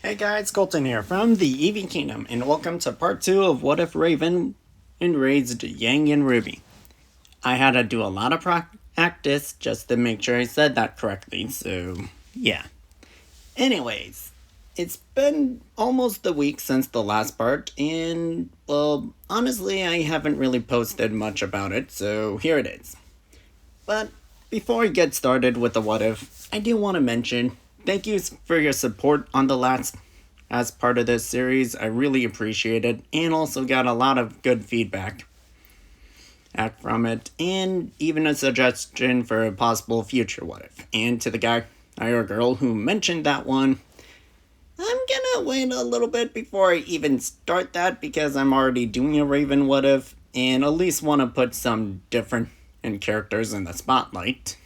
Hey guys, Colton here from the Eevee Kingdom, and welcome to part 2 of What If Raven Enraged Yang and RWBY. I had to do a lot of practice just to make sure I said that correctly, so yeah. Anyways, it's been almost a week since the last part, and well, honestly, I haven't really posted much about it, so here it is. But before we get started with the What If, I do want to mention thank you for your support on the last as part of this series. I really appreciate it, and also got a lot of good feedback from it, and even a suggestion for a possible future What If. And to the guy or girl who mentioned that one, I'm gonna wait a little bit before I even start that because I'm already doing a Raven What If, and at least want to put some different characters in the spotlight.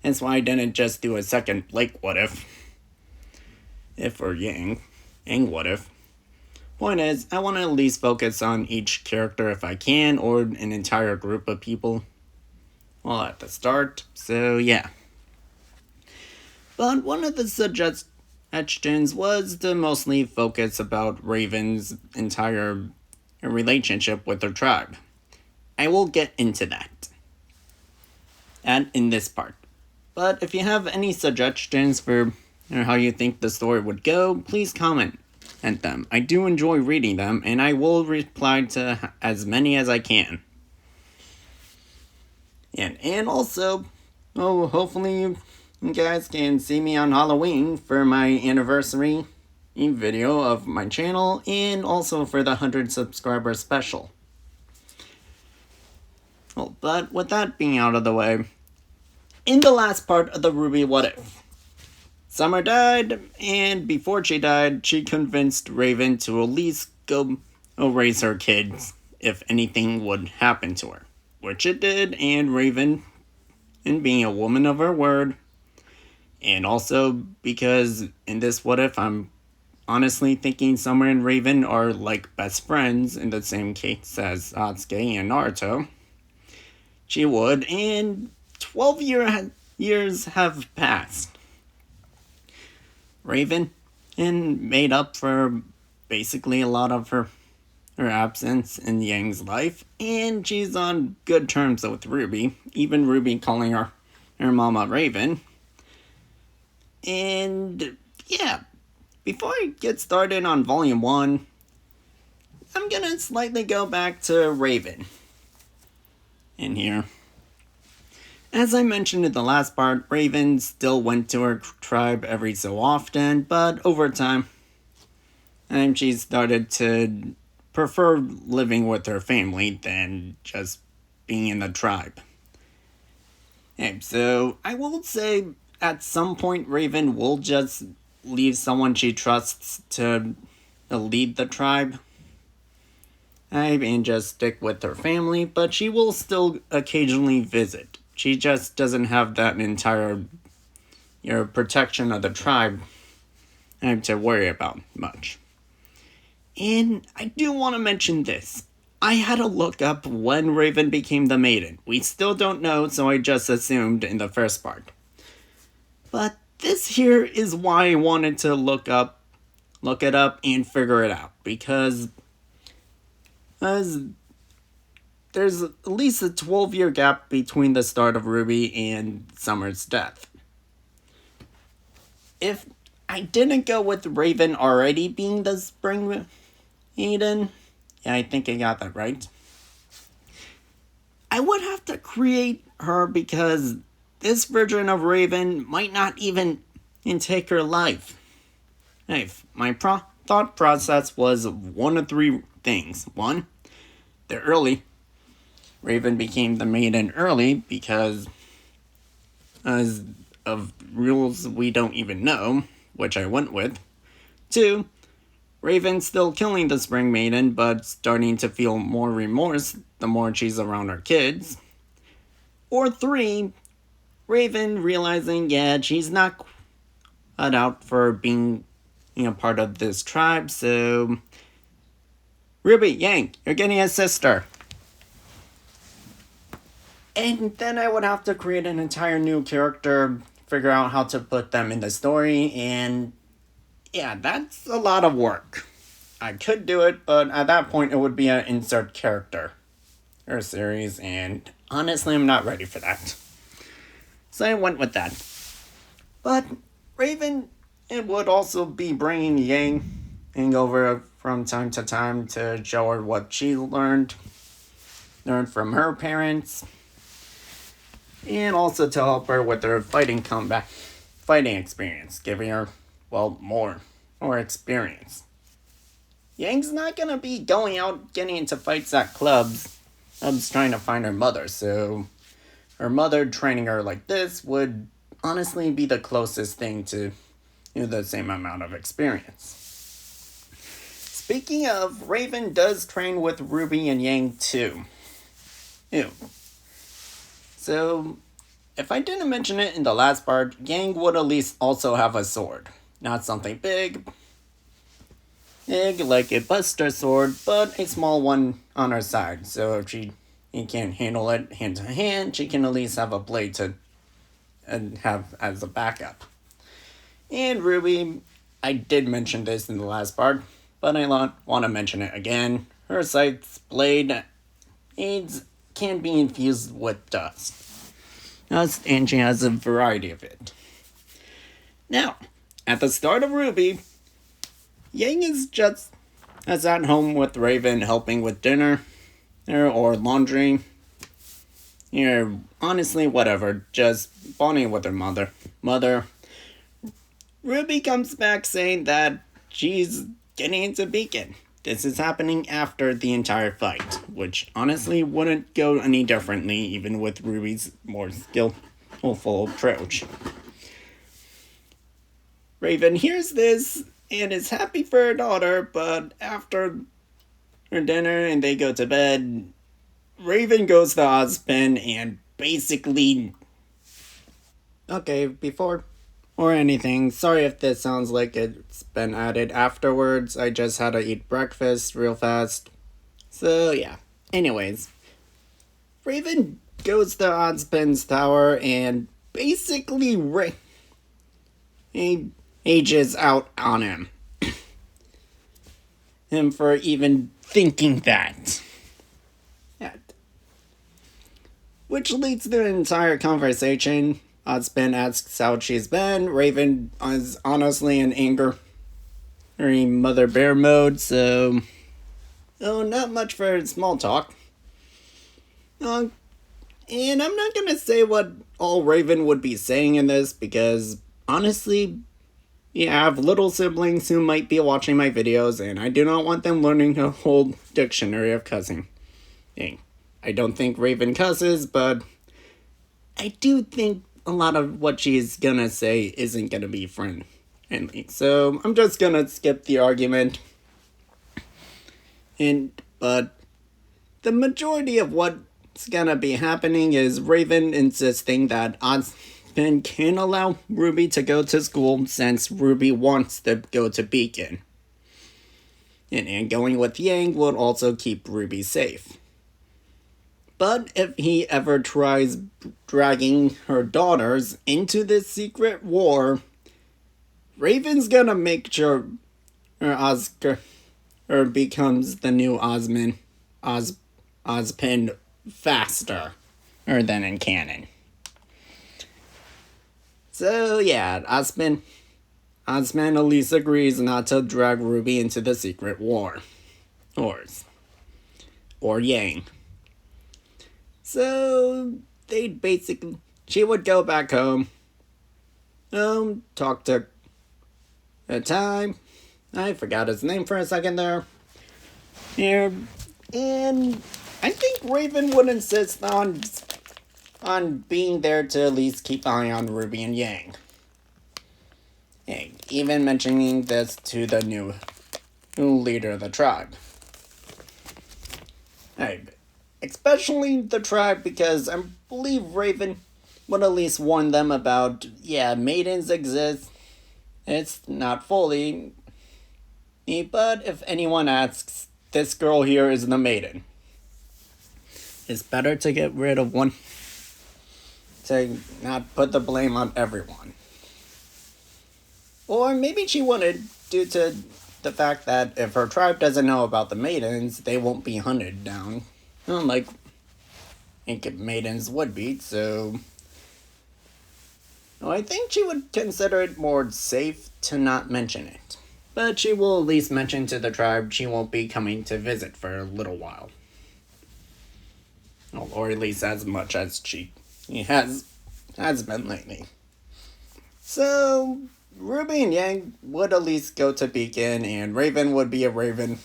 That's why I didn't just do a second Blake What If or Yang What If. Point is, I want to at least focus on each character if I can, or an entire group of people, well, at the start, so yeah. But one of the suggestions was to mostly focus about Raven's entire relationship with her tribe. I will get into that and in this part. But if you have any suggestions for how you think the story would go, please comment at them. I do enjoy reading them, and I will reply to as many as I can. And also, hopefully you guys can see me on Halloween for my anniversary video of my channel, and also for the 100 subscriber special. Well, but with that being out of the way, in the last part of the RWBY What If, Summer died, and before she died, she convinced Raven to at least go raise her kids if anything would happen to her. Which it did, and Raven, and being a woman of her word, and also because in this What If, I'm honestly thinking Summer and Raven are like best friends in the same case as Sasuke and Naruto. She would, and 12 years have passed. Raven and made up for basically a lot of her absence in Yang's life, and she's on good terms with RWBY, even RWBY calling her mama Raven. And yeah, before I get started on Volume 1, I'm gonna slightly go back to Raven in here. As I mentioned in the last part, Raven still went to her tribe every so often, but over time, she started to prefer living with her family than just being in the tribe. And so, I will say, at some point, Raven will just leave someone she trusts to lead the tribe, and just stick with her family, but she will still occasionally visit. She just doesn't have that entire protection of the tribe to worry about much. And I do want to mention this. I had to look up when Raven became the Maiden. We still don't know, so I just assumed in the first part. But this here is why I wanted to look it up and figure it out. Because there's at least a 12-year gap between the start of RWBY and Summer's death. If I didn't go with Raven already being the Spring Maiden, yeah, I think I got that right, I would have to create her because this version of Raven might not even take her life. My thought process was one of three things. One, the early Raven became the Maiden early because of rules we don't even know, which I went with. Two, Raven still killing the Spring Maiden, but starting to feel more remorse the more she's around her kids. Or three, Raven realizing, she's not cut out for being, part of this tribe, so RWBY, Yang, you're getting a sister. And then I would have to create an entire new character, figure out how to put them in the story, and yeah, that's a lot of work. I could do it, but at that point it would be an insert character or series, and honestly, I'm not ready for that. So I went with that. But Raven, it would also be bringing Yang over from time to time to show her what she learned from her parents, and also to help her with her fighting experience, giving her, well, more experience. Yang's not gonna be going out getting into fights at clubs. Trying to find her mother, so her mother training her like this would honestly be the closest thing to the same amount of experience. Speaking of, Raven does train with RWBY and Yang too. Ew. So, if I didn't mention it in the last part, Yang would at least also have a sword. Not something big like a Buster sword, but a small one on her side. So if she can't handle it hand to hand, she can at least have a blade to have as a backup. And RWBY, I did mention this in the last part, but I want to mention it again. Her sight's blade aids can be infused with dust. And she has a variety of it. Now, at the start of RWBY, Yang is just at home with Raven, helping with dinner or laundry. Honestly, whatever, just bonding with her mother. RWBY comes back saying that she's getting into Beacon. This is happening after the entire fight, which honestly wouldn't go any differently even with RWBY's more skillful approach. Raven hears this and is happy for her daughter, but after her dinner and they go to bed, Raven goes to Ozpin and basically... Okay, before or anything, sorry if this sounds like it's been added afterwards. I just had to eat breakfast real fast. So yeah. Anyways, Raven goes to Ozpin's tower and basically ages out on him. Him for even thinking that. Yeah. Which leads to an entire conversation. Ozpin asks how she's been. Raven is honestly in anger. Very mother bear mode, so... Oh, not much for small talk. And I'm not gonna say what all Raven would be saying in this, because honestly, I have little siblings who might be watching my videos, and I do not want them learning a whole dictionary of cussing. I don't think Raven cusses, but I do think a lot of what she's gonna say isn't gonna be friendly. So I'm just gonna skip the argument. But the majority of what's gonna be happening is Raven insisting that Ozpin can allow RWBY to go to school since RWBY wants to go to Beacon. And going with Yang will also keep RWBY safe. But if he ever tries dragging her daughters into this secret war, Raven's gonna make sure Ozpin becomes the new Ozpin faster than in canon. So yeah, Ozpin at least agrees not to drag RWBY into the secret wars. Or Yang. So she would go back home, talk to a time. I forgot his name for a second there. Here, and I think Raven would insist on being there to at least keep an eye on RWBY and Yang. Even mentioning this to the new leader of the tribe. Especially the tribe, because I believe Raven would at least warn them about, maidens exist. It's not fully, but if anyone asks, this girl here is the maiden. It's better to get rid of one, to not put the blame on everyone. Or maybe she wanted due to the fact that if her tribe doesn't know about the maidens, they won't be hunted down. Like maidens would be, so I think she would consider it more safe to not mention it. But she will at least mention to the tribe she won't be coming to visit for a little while. Well, or at least as much as she has been lately. So, Ruby and Yang would at least go to Beacon, and Raven would be a Raven,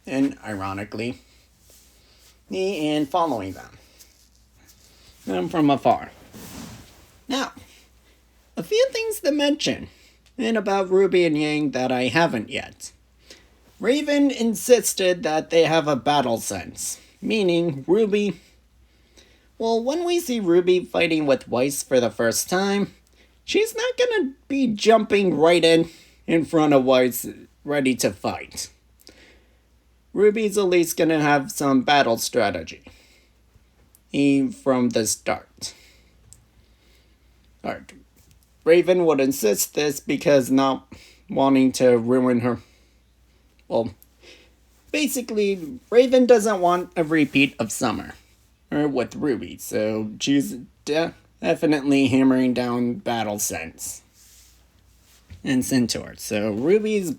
and ironically, and following them from afar. Now, a few things to mention, and about Ruby and Yang that I haven't yet. Raven insisted that they have a battle sense, meaning Ruby. Well, when we see Ruby fighting with Weiss for the first time, she's not gonna be jumping right in front of Weiss ready to fight. Ruby's at least gonna have some battle strategy from the start. Alright. Raven would insist this because not wanting to ruin her. Well, basically, Raven doesn't want a repeat of Summer with Ruby, so she's definitely hammering down battle sense and Centaur. So Ruby's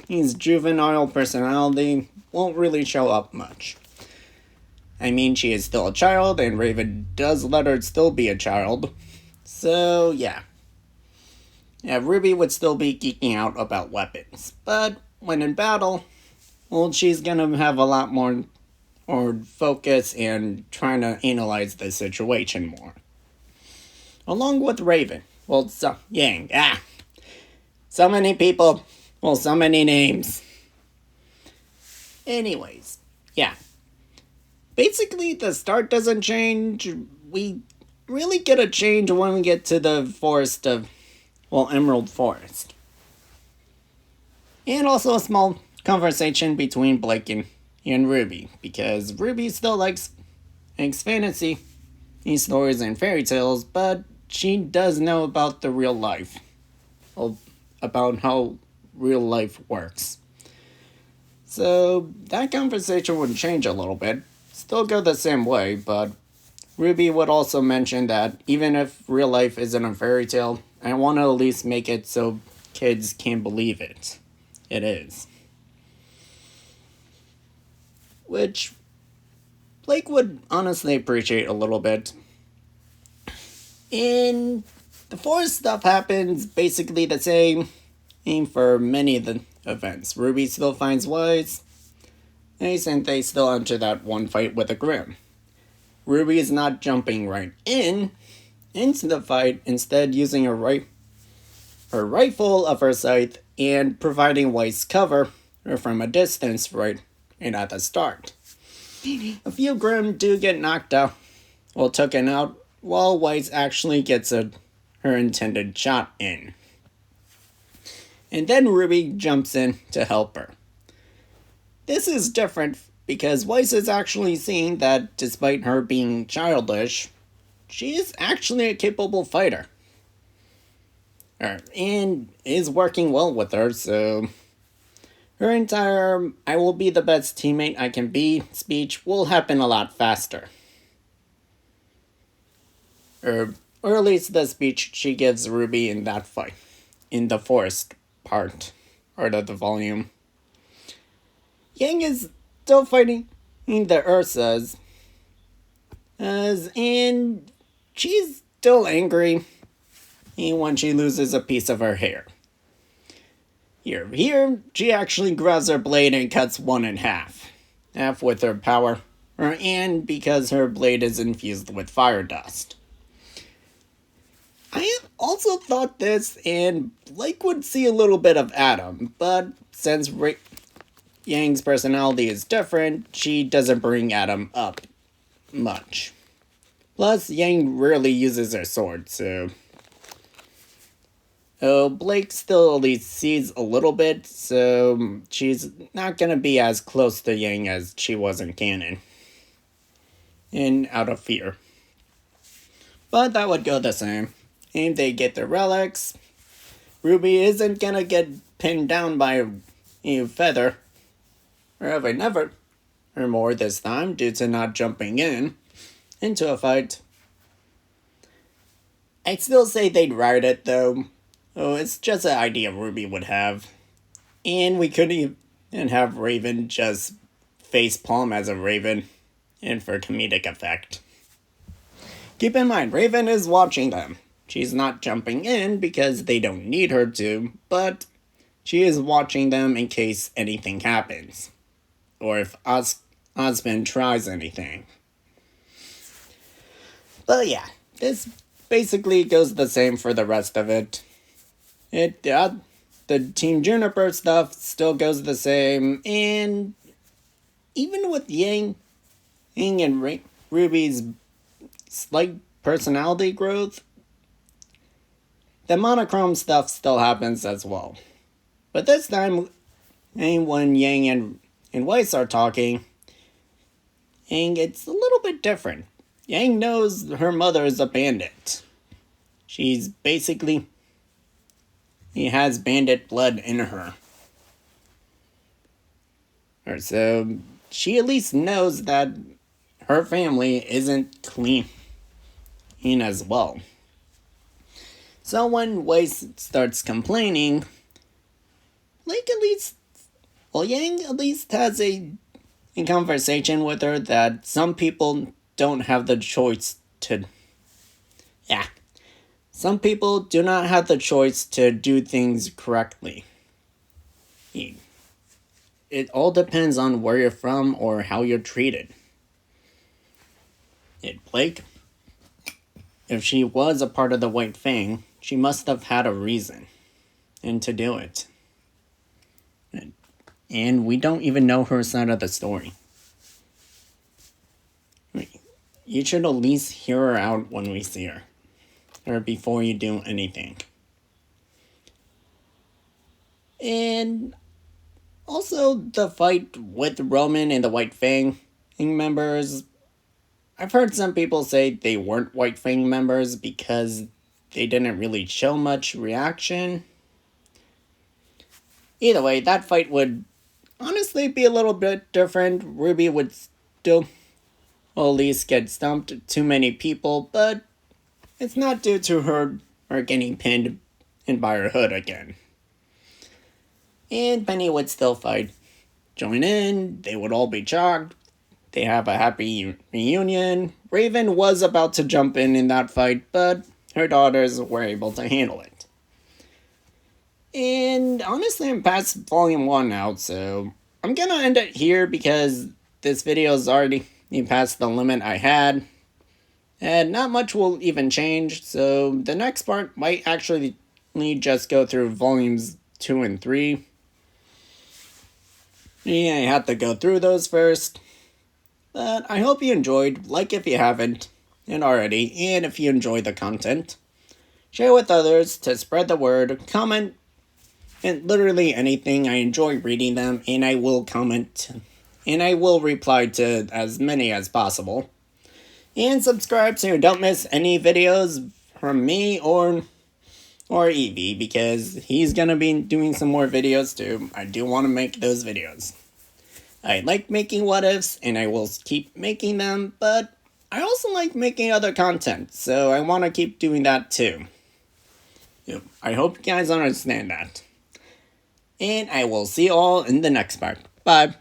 juvenile personality won't really show up much. I mean, she is still a child, and Raven does let her still be a child. So, yeah. Yeah, Ruby would still be geeking out about weapons. But when in battle, well, she's gonna have a lot more focus and trying to analyze the situation more. Along with Raven. Well, Yang. So many people. Well, so many names. Anyways, yeah. Basically, the start doesn't change. We really get a change when we get to the forest of, Emerald Forest. And also a small conversation between Blake and Ruby, because Ruby still likes fantasy stories and fairy tales, but she does know about the real life. About how real life works. So that conversation would change a little bit. Still go the same way, but Ruby would also mention that even if real life isn't a fairy tale, I want to at least make it so kids can believe it. It is. Which Blake would honestly appreciate a little bit. And the forest stuff happens basically the same for many of the events. Ruby still finds Weiss, and they still enter that one fight with a Grimm. Ruby is not jumping right into the fight, instead using her rifle of her scythe and providing Weiss cover from a distance right at the start. A few Grimm do get knocked out, taken out, while Weiss actually gets her intended shot in. And then Ruby jumps in to help her. This is different because Weiss is actually seeing that despite her being childish, she is actually a capable fighter. And is working well with her, so her entire "I will be the best teammate I can be" speech will happen a lot faster. Or at least the speech she gives Ruby in that fight, in the forest part of the volume. Yang is still fighting in the Ursas, and she's still angry when she loses a piece of her hair. Here, she actually grabs her blade and cuts one in half with her power, and because her blade is infused with fire dust. I also thought this, and Blake would see a little bit of Adam, but since Yang's personality is different, she doesn't bring Adam up much. Plus, Yang rarely uses her sword, so Blake still at least sees a little bit, so she's not gonna be as close to Yang as she was in canon. And out of fear. But that would go the same. And they get the relics. Ruby isn't gonna get pinned down by a feather, or have I never, or more this time due to not jumping into a fight. I'd still say they'd ride it though. Oh, it's just an idea RWBY would have. And we couldn't even have Raven just face palm as a Raven, and for comedic effect. Keep in mind, Raven is watching them. She's not jumping in because they don't need her to, but she is watching them in case anything happens. Or if Ozpin tries anything. But yeah, this basically goes the same for the rest of it. The Team Juniper stuff still goes the same, and even with Yang and RWBY's slight personality growth, the monochrome stuff still happens as well. But this time, when Yang and Weiss are talking, and it's a little bit different. Yang knows her mother is a bandit. She's basically... He has bandit blood in her. Or so she at least knows that her family isn't clean as well. So when Weiss starts complaining, Yang at least has a conversation with her that some people don't have the choice to... Some people do not have the choice to do things correctly. It all depends on where you're from or how you're treated. Blake, if she was a part of the White Fang, she must have had a reason and to do it. And we don't even know her side of the story. You should at least hear her out when we see her. Or before you do anything. And also the fight with Roman and the White Fang members. I've heard some people say they weren't White Fang members because they didn't really show much reaction. Either way, that fight would honestly be a little bit different. RWBY would still at least get stumped too many people, but it's not due to her getting pinned in by her hood again. And Penny would still join in, they would all be shocked, they have a happy reunion. Raven was about to jump in that fight, but her daughters were able to handle it. And honestly, I'm past volume 1 now, so I'm gonna end it here because this video is already past the limit I had. And not much will even change, so the next part might actually just go through volumes 2 and 3. Yeah, I had to go through those first. But I hope you enjoyed, like if you haven't, and already, and if you enjoy the content. Share with others to spread the word, comment, and literally anything. I enjoy reading them, and I will comment, and I will reply to as many as possible. And subscribe so you don't miss any videos from me or Evie, because he's gonna be doing some more videos too. I do want to make those videos. I like making what ifs, and I will keep making them, but I also like making other content, so I want to keep doing that too. I hope you guys understand that. And I will see you all in the next part. Bye.